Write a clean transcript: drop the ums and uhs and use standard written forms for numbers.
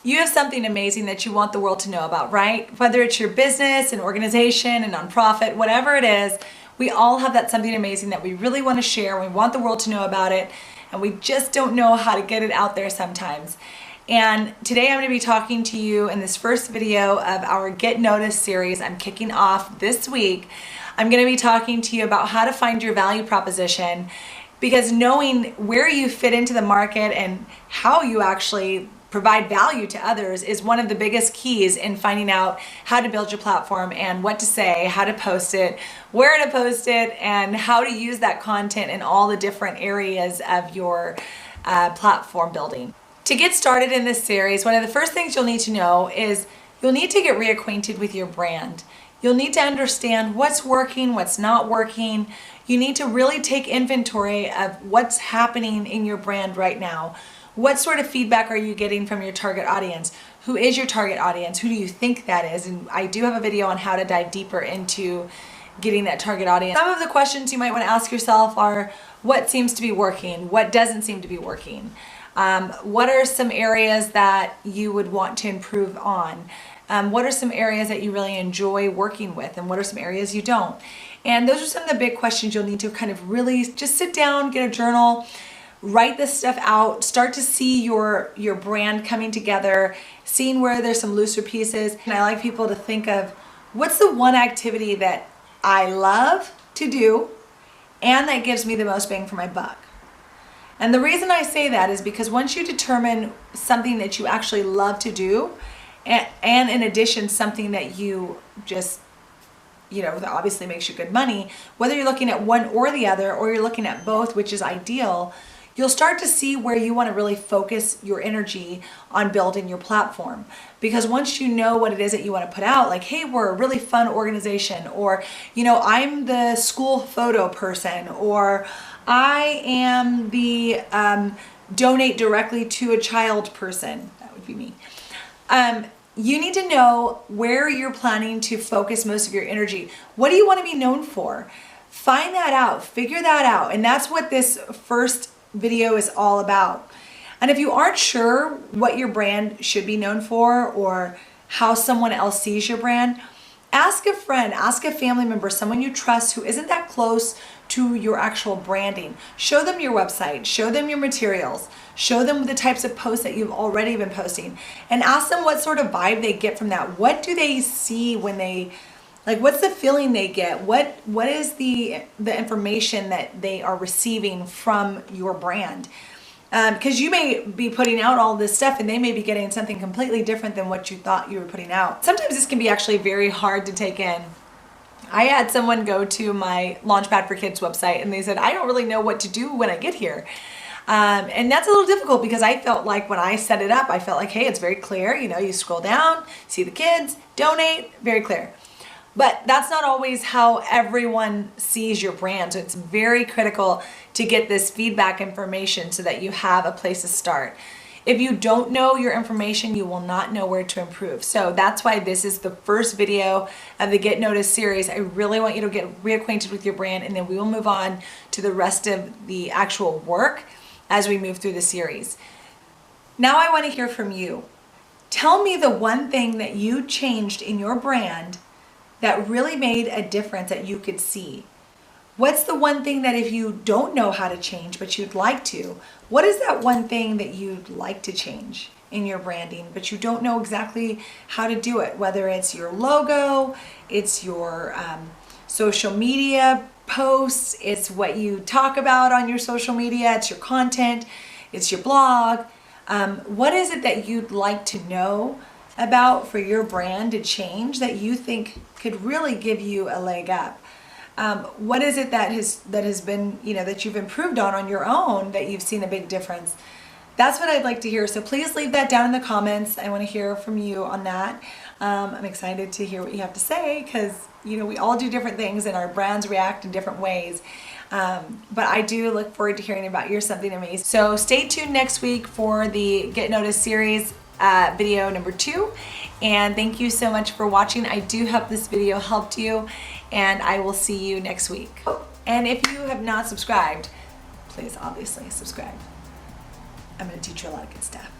You have something amazing that you want the world to know about, right? Whether it's your business, an organization, a nonprofit, whatever it is, we all have that something amazing that we really want to share. We want the world to know about it, and we just don't know how to get it out there sometimes. And today I'm going to be talking to you in this first video of our Get Noticed series I'm kicking off this week. I'm going to be talking to you about how to find your value proposition, because knowing where you fit into the market and how you actually provide value to others is one of the biggest keys in finding out how to build your platform and what to say, how to post it, where to post it, and how to use that content in all the different areas of your platform building. To get started in this series, one of the first things you'll need to know is you'll need to get reacquainted with your brand. You'll need to understand what's working, what's not working. You need to really take inventory of what's happening in your brand right now. What sort of feedback are you getting from your target audience? Who is your target audience? Who do you think that is? And I do have a video on how to dive deeper into getting that target audience. Some of the questions you might want to ask yourself are, what seems to be working? What doesn't seem to be working? What are some areas that you would want to improve on? What are some areas that you really enjoy working with? And what are some areas you don't? And those are some of the big questions you'll need to kind of really just sit down, get a journal, write this stuff out, start to see your brand coming together, seeing where there's some looser pieces. And I like people to think of, what's the one activity that I love to do and that gives me the most bang for my buck? And the reason I say that is because once you determine something that you actually love to do, and in addition something that you just, that obviously makes you good money, whether you're looking at one or the other, or you're looking at both, which is ideal, you'll start to see where you want to really focus your energy on building your platform. Because once you know what it is that you want to put out, like, hey, we're a really fun organization, or, I'm the school photo person, or I am the donate directly to a child person. That would be me. You need to know where you're planning to focus most of your energy. What do you want to be known for? Find that out, figure that out. And that's what this first video is all about. And if you aren't sure what your brand should be known for or how someone else sees your brand, ask a friend, ask a family member, someone you trust who isn't that close to your actual branding. Show them your website, show them your materials, show them the types of posts that you've already been posting, and ask them what sort of vibe they get from that. What do they see when they, what's the feeling they get? What is the information that they are receiving from your brand? Because you may be putting out all this stuff and they may be getting something completely different than what you thought you were putting out. Sometimes this can be actually very hard to take in. I had someone go to my Launchpad for Kids website and they said, I don't really know what to do when I get here. And that's a little difficult because I felt like when I set it up, I felt like, hey, it's very clear. You scroll down, see the kids, donate, very clear. But that's not always how everyone sees your brand. So it's very critical to get this feedback information so that you have a place to start. If you don't know your information, you will not know where to improve. So that's why this is the first video of the Get Noticed series. I really want you to get reacquainted with your brand, and then we will move on to the rest of the actual work as we move through the series. Now I want to hear from you. Tell me the one thing that you changed in your brand that really made a difference that you could see. What's the one thing that if you don't know how to change but you'd like to, what is that one thing that you'd like to change in your branding but you don't know exactly how to do it? Whether it's your logo, it's your social media posts, it's what you talk about on your social media, it's your content, it's your blog. What is it that you'd like to know about for your brand to change that you think could really give you a leg up? What is it that has been, that you've improved on your own that you've seen a big difference? That's what I'd like to hear. So please leave that down in the comments. I want to hear from you on that. I'm excited to hear what you have to say because, we all do different things and our brands react in different ways. But I do look forward to hearing about your something amazing. So stay tuned next week for the Get Noticed series video number 2. And thank you so much for watching. I do hope this video helped you, and I will see you next week. And if you have not subscribed, please obviously subscribe. I'm going to teach you a lot of good stuff.